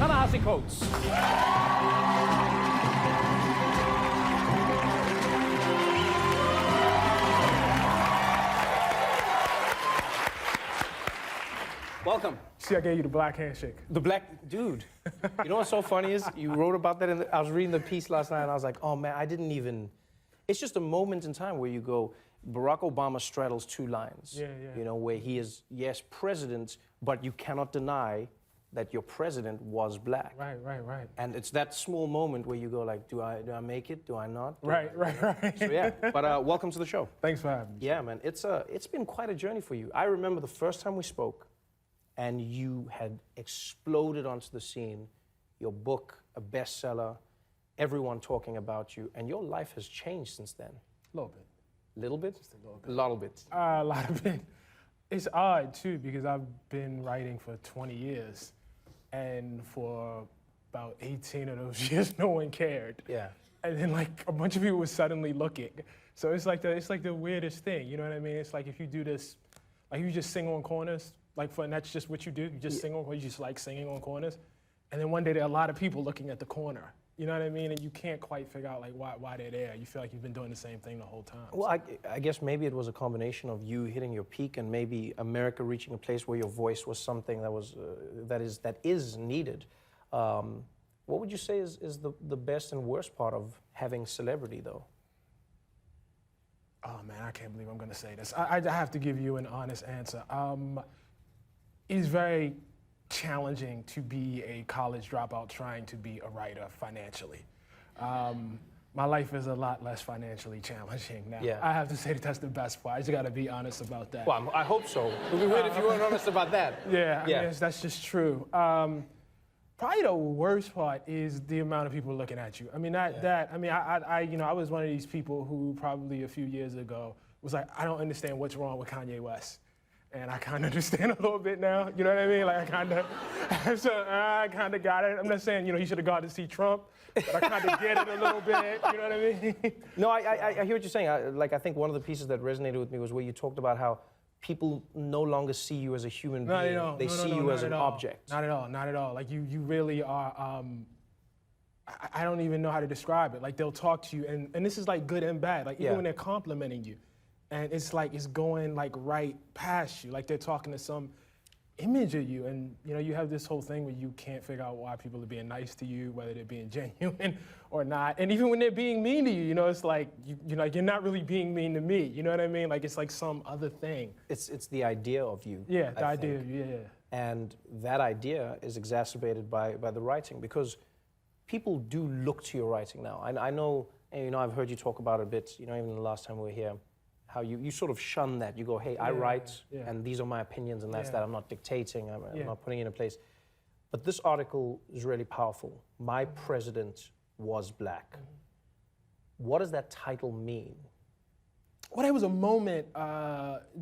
Ta-Nehisi Coates. Welcome. See, I gave you the black handshake. The black dude. You know what's so funny is you wrote about that I was reading the piece last night and I was like, oh man, I didn't even. It's just a moment in time where you go, Barack Obama straddles two lines. Yeah. You know, where he is, yes, president, but you cannot deny that your president was black. Right. And it's that small moment where you go like, do I make it? Do I not? Right. So yeah, but welcome to the show. Thanks for having me. Yeah, man, it's been quite a journey for you. I remember the first time we spoke, and you had exploded onto the scene. Your book, a bestseller, everyone talking about you, and your life has changed since then. A little bit. Little bit? Just a little bit. A lot of bit. A lot of it. It's odd too because I've been writing for 20 years, and for about 18 of those years, no one cared. Yeah. And then like a bunch of people were suddenly looking. So it's like the weirdest thing. You know what I mean? It's like if you do this, like you just sing on corners. And that's just what you do. You just sing on corners. You just like singing on corners. And then one day there are a lot of people looking at the corner. You know what I mean? And you can't quite figure out like why they're there. You feel like you've been doing the same thing the whole time. Well, I guess maybe it was a combination of you hitting your peak and maybe America reaching a place where your voice was something that was that is needed. What would you say is the best and worst part of having celebrity though? Oh man, I can't believe I'm gonna say this. I have to give you an honest answer. It's very challenging to be a college dropout trying to be a writer financially. My life is a lot less financially challenging now. Yeah. I have to say that's the best part. I just gotta be honest about that. Well, I hope so. It would be weird if you weren't honest about that. Yeah, I mean, that's just true. Probably the worst part is the amount of people looking at you. I mean, I was one of these people who probably a few years ago was like, I don't understand what's wrong with Kanye West. And I kind of understand a little bit now, you know what I mean? Like I kind of got it. I'm not saying, he should have gone to see Trump, but I kind of get it a little bit, you know what I mean? No, I hear what you're saying. I think one of the pieces that resonated with me was where you talked about how people no longer see you as a human being. They see you as an object. Not at all. Like you really are, I don't even know how to describe it. Like they'll talk to you, and this is like good and bad. Like even when they're complimenting you, and it's like it's going like right past you, like they're talking to some image of you, and you have this whole thing where you can't figure out why people are being nice to you, whether they're being genuine or not. And even when they're being mean to you, it's like you're not really being mean to me. You know what I mean? Like it's like some other thing. It's the idea of you. Yeah, the idea of you. Yeah. And that idea is exacerbated by the writing because people do look to your writing now. I know, and I've heard you talk about it a bit. Even the last time we were here. How you sort of shun that. You go, hey, I write, and these are my opinions, and that's that. I'm not dictating, I'm not putting it in place. But this article is really powerful. My president was black. What does that title mean? Well, there was a moment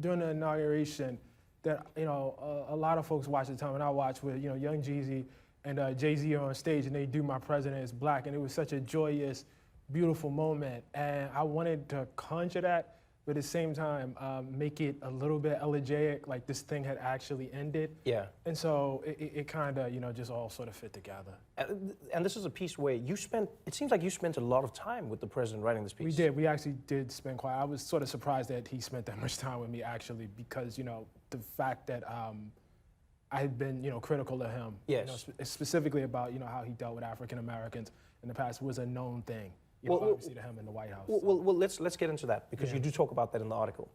during the inauguration that, a lot of folks watched at the time, and I watched with, Young Jeezy and Jay-Z are on stage, and they do My President is Black, and it was such a joyous, beautiful moment. And I wanted to conjure that, but at the same time, make it a little bit elegiac, like this thing had actually ended. Yeah. And so it kind of, just all sort of fit together. And this is a piece where it seems like you spent a lot of time with the president writing this piece. We did. We actually did spend quite. I was sort of surprised that he spent that much time with me, actually, because, the fact that I had been, critical of him. Yes. Specifically about, how he dealt with African Americans in the past was a known thing. Obviously to him in the White House. Well, let's get into that because you do talk about that in the article.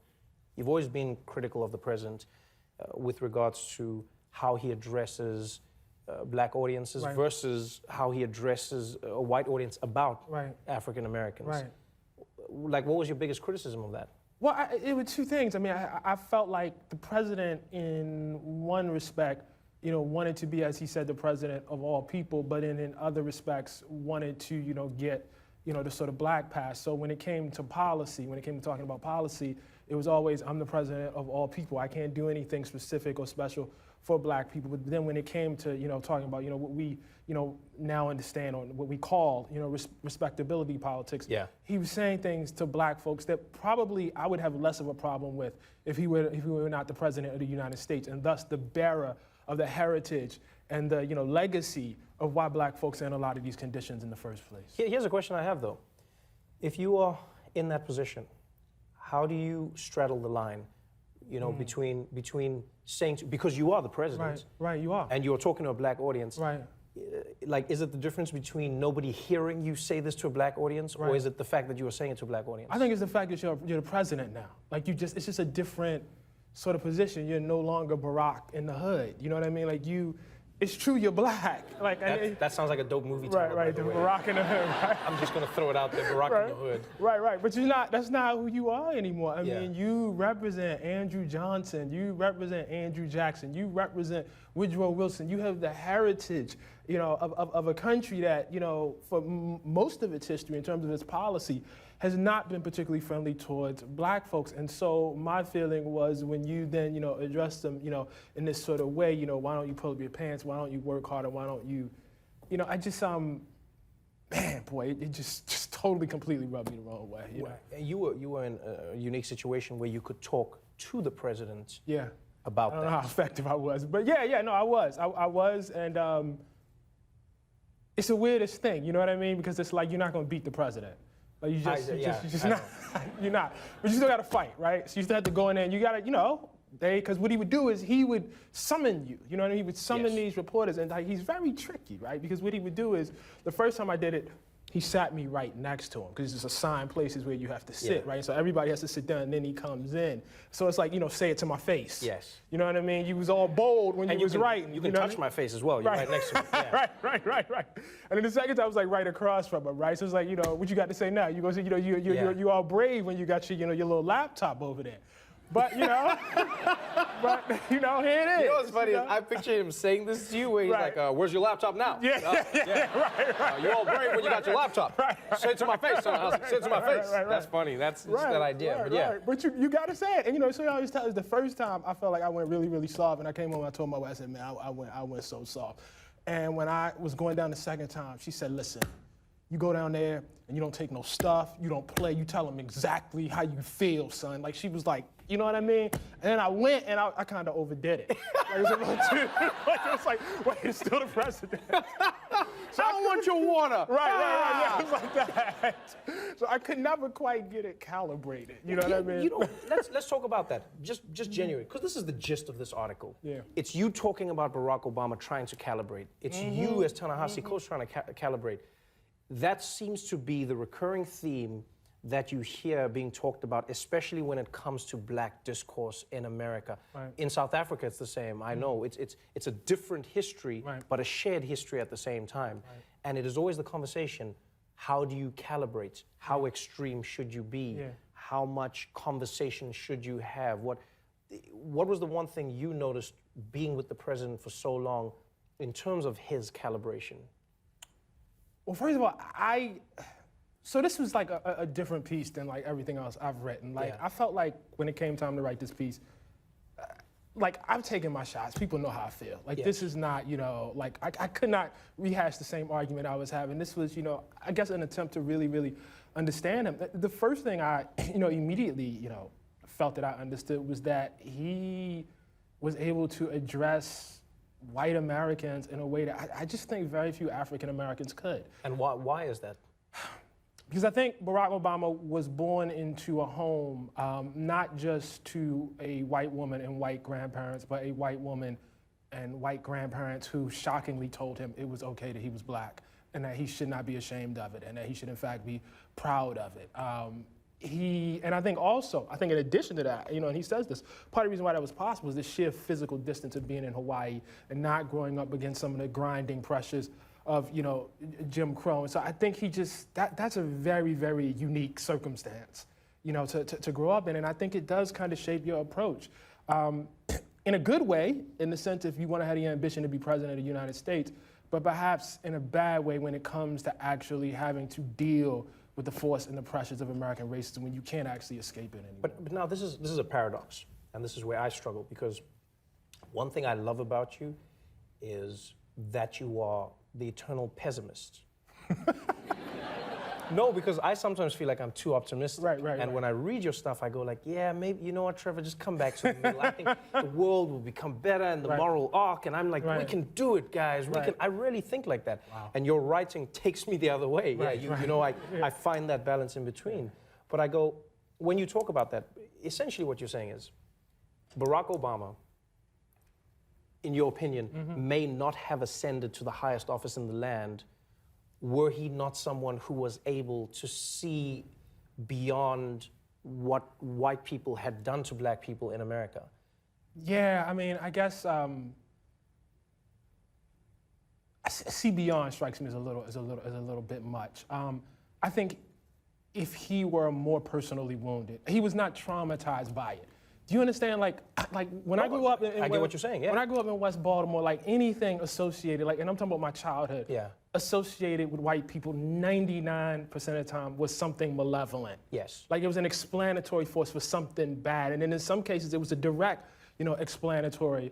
You've always been critical of the president with regards to how he addresses black audiences versus how he addresses a white audience about African Americans. Right. Like, what was your biggest criticism of that? Well, it was two things. I mean, I felt like the president, in one respect, wanted to be, as he said, the president of all people, but in other respects, wanted to, get the sort of black pass. So when it came to policy, when it came to talking about policy, it was always, I'm the president of all people. I can't do anything specific or special for black people. But then when it came to, talking about, what we, now understand or what we call, respectability politics, he was saying things to black folks that probably I would have less of a problem with if he were not the president of the United States, and thus the bearer of the heritage and the legacy of why black folks are in a lot of these conditions in the first place. Here's a question I have, though. If you are in that position, how do you straddle the line, between saying, because you are the president. Right, you are. And you're talking to a black audience. Right. Like, is it the difference between nobody hearing you say this to a black audience, or is it the fact that you are saying it to a black audience? I think it's the fact that you're the president now. Like, it's just a different sort of position. You're no longer Barack in the hood. You know what I mean? Like, it's true, you're black. Like that sounds like a dope movie title. Right, the Barack in the hood, right? I'm just gonna throw it out there, Barack in the hood. Right. But that's not who you are anymore. I mean, you represent Andrew Johnson, you represent Andrew Jackson, you represent Woodrow Wilson. You have the heritage, of a country that, for most of its history in terms of its policy, has not been particularly friendly towards black folks. And so my feeling was when you then, address them, in this sort of way, why don't you pull up your pants? Why don't you work harder? Why don't you, I just, man, boy, it just totally, completely rubbed me the wrong way. You were in a unique situation where you could talk to the president about that. I don't know how effective I was, but I was. I was, and it's the weirdest thing, you know what I mean? Because it's like, you're not gonna beat the president. Like you're not. But you still gotta fight, right? So you still have to go in there and you gotta, because what he would do is he would summon you. You know what I mean? He would summon these reporters, and he's very tricky, right? Because what he would do is, the first time I did it, he sat me right next to him, because there's assigned places where you have to sit, right? So everybody has to sit down, and then he comes in. So it's like, say it to my face. Yes. You know what I mean? You was all bold when you was writing. You can touch my face as well. You're right next to me. Yeah. Right. And then the second time I was like right across from him, right? So it's like, what you got to say now? You go say, you all brave when you got your little laptop over there. But, here it is. You know what's funny is I picture him saying this to you where he's like, where's your laptop now? Right. You all brave when you got your laptop. Say it to my face, son. Say it to my face. That's funny. That's that idea. But you got to say it. And, so he always tells us the first time I felt like I went really, really soft. And I came home and I told my wife, I said, man, I went so soft. And when I was going down the second time, she said, listen, you go down there and you don't take no stuff, you don't play, you tell them exactly how you feel, son. Like, she was like, you know what I mean? And then I went and I kind of overdid it. Like, it was a little too, it was like, wait, it's still the president. So I don't want your water. Right. Yeah, it was like that. So I could never quite get it calibrated. You know what I mean? Let's talk about that. Just genuine, because this is the gist of this article. Yeah. It's you talking about Barack Obama trying to calibrate. It's you as Ta-Nehisi Coates trying to calibrate. That seems to be the recurring theme that you hear being talked about, especially when it comes to black discourse in America. Right. In South Africa, it's the same. I know it's a different history, but a shared history at the same time. Right. And it is always the conversation: how do you calibrate? How extreme should you be? Yeah. How much conversation should you have? What was the one thing you noticed being with the president for so long in terms of his calibration? Well, first of all, so this was like a different piece than like everything else I've written. Like, I felt like when it came time to write this piece, like, I've taken my shots. People know how I feel. Like, this is not, like, I could not rehash the same argument I was having. This was, I guess an attempt to really, really understand him. The first thing I, immediately, felt that I understood was that he was able to address white Americans in a way that I just think very few African Americans could. And why is that? Because I think Barack Obama was born into a home, not just to a white woman and white grandparents, but a white woman and white grandparents who shockingly told him it was okay that he was black and that he should not be ashamed of it and that he should in fact be proud of it. And I think also, in addition to that, and he says this, part of the reason why that was possible is the sheer physical distance of being in Hawaii and not growing up against some of the grinding pressures of, Jim Crow. And so I think he just, that's a very, very unique circumstance, to grow up in. And I think it does kind of shape your approach. In a good way, in the sense if you want to have the ambition to be president of the United States, but perhaps in a bad way when it comes to actually having to deal with the force and the pressures of American racism when you can't actually escape it anymore. But now this is a paradox, and this is where I struggle, because one thing I love about you is that you are the eternal pessimist. No, because I sometimes feel like I'm too optimistic. Right. When I read your stuff, I go like, yeah, maybe, you know what, Trevor, just come back to the middle. I think the world will become better and the moral arc. And I'm like, we can do it, guys. I really think like that. Wow. And your writing takes me the other way. You know, I find that balance in between. But I go, when you talk about that, essentially what you're saying is, Barack Obama, in your opinion, may not have ascended to the highest office in the land were he not someone who was able to see beyond what white people had done to black people in America. Yeah, I mean, I guess see beyond strikes me as a little bit much. I think if he were more personally wounded, he was not traumatized by it. Do you understand? Like when I grew up in I get what you're saying. Yeah. When I grew up in West Baltimore, like anything associated, like, and I'm talking about my childhood, associated with white people, 99% of the time was something malevolent. Yes. Like it was an explanatory force for something bad, and then in some cases it was a direct, explanatory,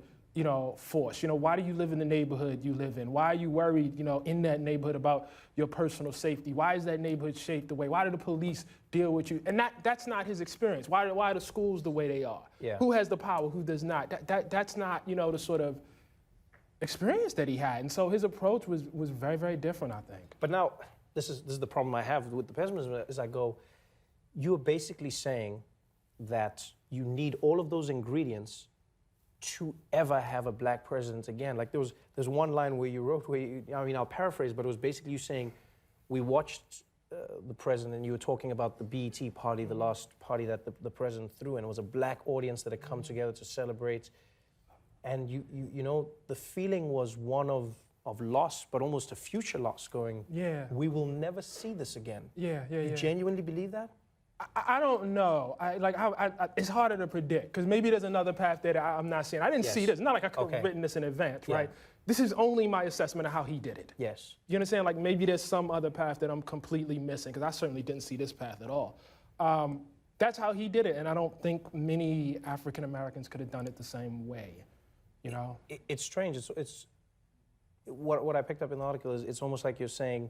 force. Why do you live in the neighborhood you live in? Why are you worried, in that neighborhood about your personal safety? Why is that neighborhood shaped the way? Why do the police deal with you? And that's not his experience. Why are the schools the way they are? Yeah. Who has the power? Who does not? That's not, the sort of experience that he had. And so his approach was very, very different, I think. But now, this is the problem I have with the pessimism, is I go, you're basically saying that you need all of those ingredients to ever have a black president again. Like there's one line where you wrote, I'll paraphrase, but it was basically you saying, we watched the president and you were talking about the BET party, the last party that the president threw, and it was a black audience that had come together to celebrate. And you know, the feeling was one of loss, but almost a future loss, going, we will never see this again. You genuinely believe that? I don't know. It's harder to predict, because maybe there's another path that I'm not seeing. I didn't see this. It's not like I could have written this in advance, right? This is only my assessment of how he did it. Yes. You understand? Like maybe there's some other path that I'm completely missing, because I certainly didn't see this path at all. That's how he did it, and I don't think many African Americans could have done it the same way. It's strange. It's what I picked up in the article is it's almost like you're saying,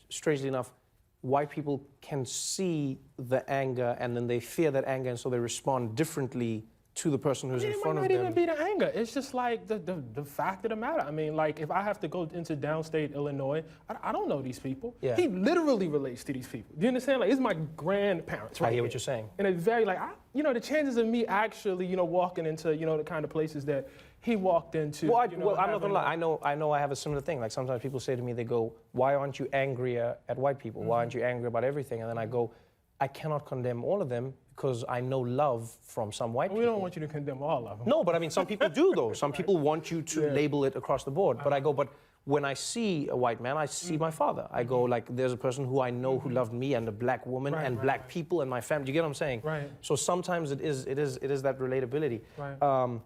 strangely enough, white people can see the anger and then they fear that anger, and so they respond differently to the person who's in front of them. It might not even be the anger. It's just like the fact of the matter. I mean, like if I have to go into downstate Illinois, I don't know these people. Yeah. He literally relates to these people. Do you understand? Like it's my grandparents, right? I hear what you're saying. And it's very like, the chances of me actually, walking into, the kind of places that he walked into. Well, I'm not gonna lie. I know I have a similar thing. Like sometimes people say to me, they go, why aren't you angrier at white people? Why aren't you angry about everything? And then I go, I cannot condemn all of them because I know love from some white people. We don't want you to condemn all of them. No, but I mean, some people do though. Some people want you to label it across the board. But I go, but when I see a white man, I see my father. I go like, there's a person who I know who loved me, and a black woman, and black people, and my family. Do you get what I'm saying? Right. So sometimes it is that relatability. Right.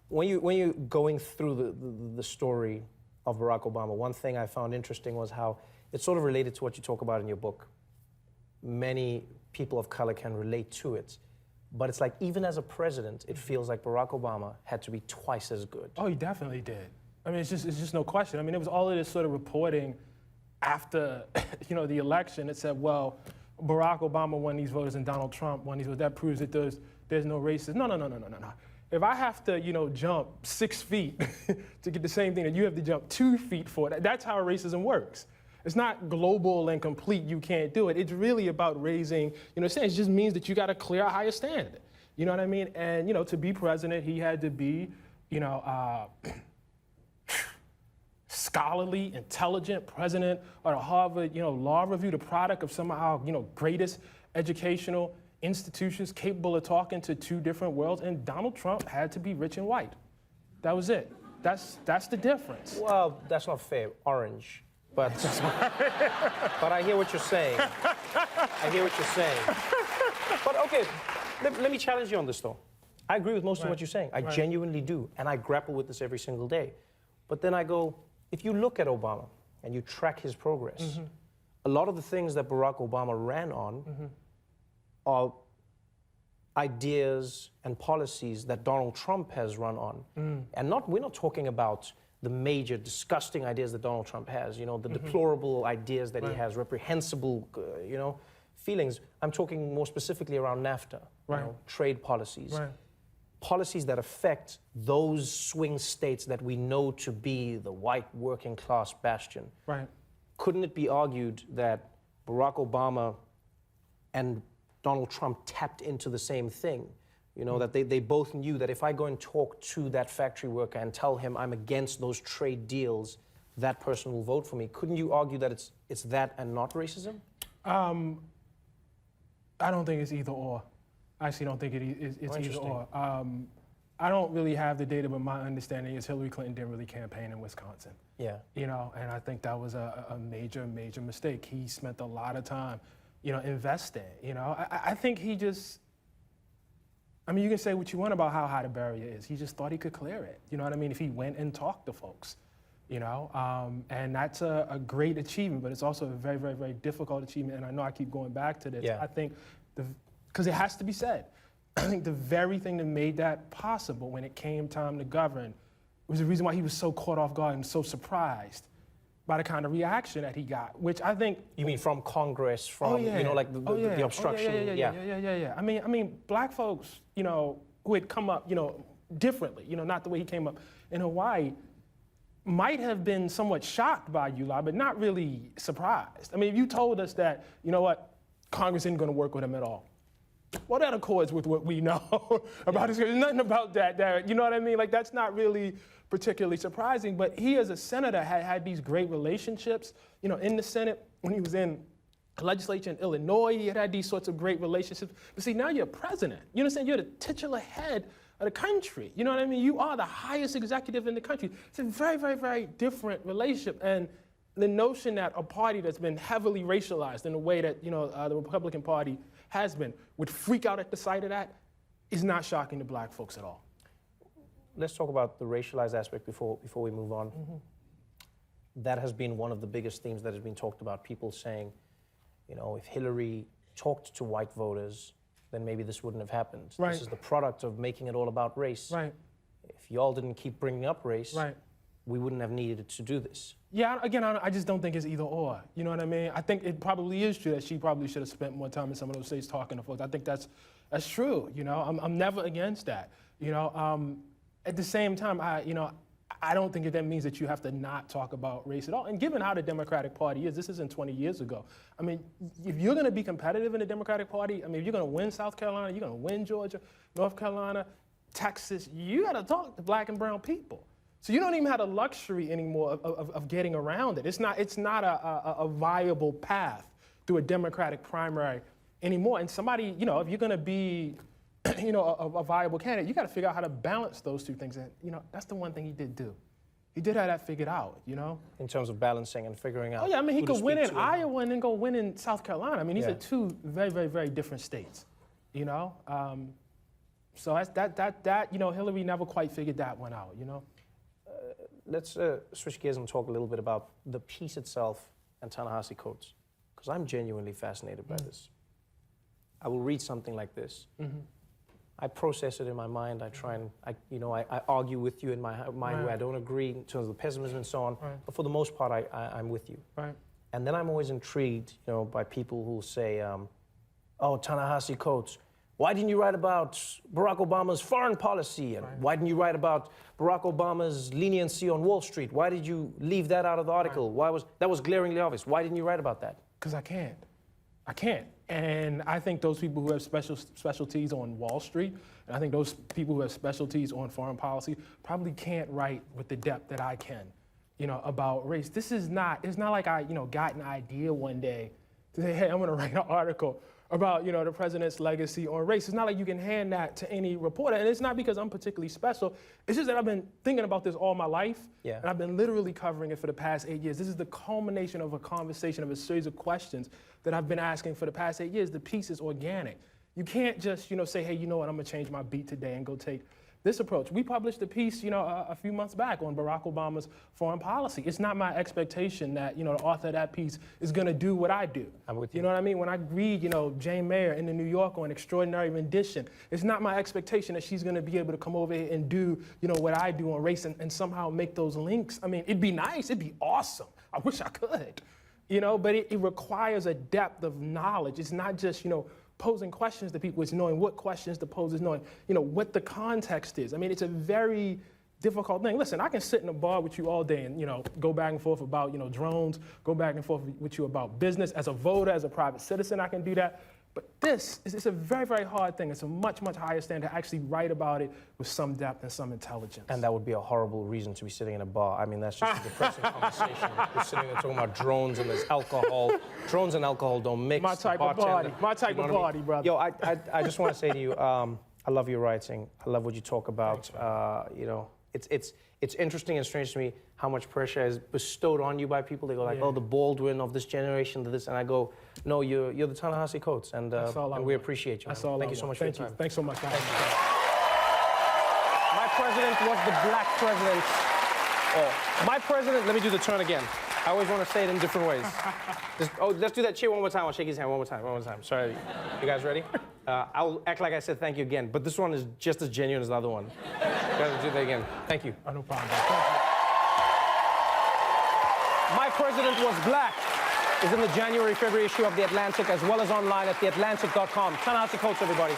When you're going through the story of Barack Obama, one thing I found interesting was how it's sort of related to what you talk about in your book. Many people of color can relate to it, but it's like even as a president, it feels like Barack Obama had to be twice as good. Oh, he definitely did. I mean, it's just no question. I mean, it was all of this sort of reporting after, the election. It said, well, Barack Obama won these voters and Donald Trump won these voters. That proves that there's no racism. No. If I have to, jump 6 feet to get the same thing that you have to jump 2 feet for, that's how racism works. It's not global and complete, you can't do it. It's really about raising, it just means that you got to clear a higher standard. You know what I mean? And, to be president, he had to be, scholarly, intelligent, president of the Harvard, Law Review, the product of some of our, greatest educational institutions, capable of talking to two different worlds. And Donald Trump had to be rich and white. That was it. That's the difference. Well, that's not fair. Orange. But I hear what you're saying. But okay, let me challenge you on this though. I agree with most of what you're saying. I genuinely do. And I grapple with this every single day. But then I go, if you look at Obama and you track his progress, a lot of the things that Barack Obama ran on are ideas and policies that Donald Trump has run on. And we're not talking about the major disgusting ideas that Donald Trump has, you know, the deplorable ideas that he has, reprehensible, you know, feelings. I'm talking more specifically around NAFTA, you know, trade policies. Policies that affect those swing states that we know to be the white working class bastion. Couldn't it be argued that Barack Obama and Donald Trump tapped into the same thing? You know, that they both knew that if I go and talk to that factory worker and tell him I'm against those trade deals, that person will vote for me. Couldn't you argue that it's that and not racism? I don't think it's either or. I actually don't think it's either or. I don't really have the data, but my understanding is Hillary Clinton didn't really campaign in Wisconsin. You know, and I think that was a major, major mistake. He spent a lot of time, you know, investing. You know, I think he just, I mean, you can say what you want about how high the barrier is. He just thought he could clear it. You know what I mean? If he went and talked to folks, you know, and that's a great achievement, but it's also a very, very, very difficult achievement. And I know I keep going back to this. I think, because it has to be said, I think the very thing that made that possible when it came time to govern was the reason why he was so caught off guard and so surprised by the kind of reaction that he got, which I think... You mean from Congress, from, you know, like the obstruction? Yeah. I mean, black folks, you know, who had come up, you know, differently, you know, not the way he came up in Hawaii, might have been somewhat shocked by Uli, but not really surprised. I mean, if you told us that, you know what, Congress isn't gonna work with him at all, well, that accords with what we know about his, there's nothing about that, you know what I mean? Like, that's not really particularly surprising, but he as a senator had these great relationships, you know, in the Senate. When he was in the legislature in Illinois, he had these sorts of great relationships. But see, now you're president. You understand? You're the titular head of the country. You know what I mean? You are the highest executive in the country. It's a very, very, very different relationship. And the notion that a party that's been heavily racialized in the way that, you know, the Republican Party has been would freak out at the sight of that is not shocking to black folks at all. Let's talk about the racialized aspect before we move on. That has been one of the biggest themes that has been talked about. People saying, you know, if Hillary talked to white voters, then maybe this wouldn't have happened. This is the product of making it all about race. If y'all didn't keep bringing up race, we wouldn't have needed to do this. Yeah, again, I just don't think it's either or. You know what I mean? I think it probably is true that she probably should have spent more time in some of those states talking to folks. I think that's true. You know, I'm never against that. You know, at the same time, I don't think that means that you have to not talk about race at all. And given how the Democratic Party is, this isn't 20 years ago. I mean, if you're going to be competitive in the Democratic Party, I mean, if you're going to win South Carolina, you're going to win Georgia, North Carolina, Texas, you got to talk to black and brown people. So you don't even have the luxury anymore of getting around it. It's not a viable path through a Democratic primary anymore. And somebody, you know, if you're going to be, you know, a viable candidate, you got to figure out how to balance those two things. And, you know, that's the one thing he did do. He did have that figured out, you know? In terms of balancing and figuring out. Oh, yeah, I mean, he could win in Iowa and then go win in South Carolina. I mean, these are two very, very, very different states, you know? So that, you know, Hillary never quite figured that one out, you know? Let's switch gears and talk a little bit about the piece itself and Ta-Nehisi Coates, because I'm genuinely fascinated by this. I will read something like this. I process it in my mind. I try and, I argue with you in my mind where I don't agree in terms of the pessimism and so on. But for the most part, I'm with you. And then I'm always intrigued, you know, by people who say, oh, Ta-Nehisi Coates, why didn't you write about Barack Obama's foreign policy? And why didn't you write about Barack Obama's leniency on Wall Street? Why did you leave that out of the article? That was glaringly obvious. Why didn't you write about that? Because I can't. I can't. And I think those people who have specialties on Wall Street, and I think those people who have specialties on foreign policy probably can't write with the depth that I can, you know, about race. It's not like I, you know, got an idea one day to say, hey, I'm gonna write an article about, you know, the president's legacy on race. It's not like you can hand that to any reporter. And it's not because I'm particularly special. It's just that I've been thinking about this all my life. And I've been literally covering it for the past 8 years. This is the culmination of a conversation, of a series of questions that I've been asking for the past 8 years. The piece is organic. You can't just, you know, say, hey, you know what, I'm gonna change my beat today and go take this approach. We published a piece, a few months back on Barack Obama's foreign policy. It's not my expectation that, the author of that piece is going to do what I do. I'm with you. You know what I mean? When I read, Jane Mayer in the New Yorker on Extraordinary Rendition, it's not my expectation that she's going to be able to come over here and do, what I do on race and somehow make those links. I mean, it'd be nice. It'd be awesome. I wish I could, but it requires a depth of knowledge. It's not just, posing questions to people, it's knowing what questions to pose, it's knowing, what the context is. I mean, it's a very difficult thing. Listen, I can sit in a bar with you all day and, go back and forth about, drones, go back and forth with you about business. As a voter, as a private citizen, I can do that. But it's a very, very hard thing. It's a much, much higher standard to actually write about it with some depth and some intelligence. And that would be a horrible reason to be sitting in a bar. I mean, that's just a depressing conversation. We're sitting there talking about drones and there's alcohol. Drones and alcohol don't mix. My type of party. My type of party, brother. Yo, I just want to say to you, I love your writing. I love what you talk about. Thanks, it's interesting and strange to me how much pressure is bestowed on you by people. They go like, oh, the Baldwin of this generation, this, and I go, no, you're the Ta-Nehisi Coates, and we appreciate you. That's all. Thank you so much for your time. Thanks so much. Thank you. My president was the black president. Oh, my president, let me do the turn again. I always want to say it in different ways. Let's do that cheer one more time. I'll shake his hand one more time. Sorry. You guys ready? I'll act like I said thank you again, but this one is just as genuine as the other one. You guys do that again. Thank you. Oh, no problem. Thank you. My President Was Black is in the January-February issue of The Atlantic, as well as online at theatlantic.com. Ta-Nehisi Coates, everybody.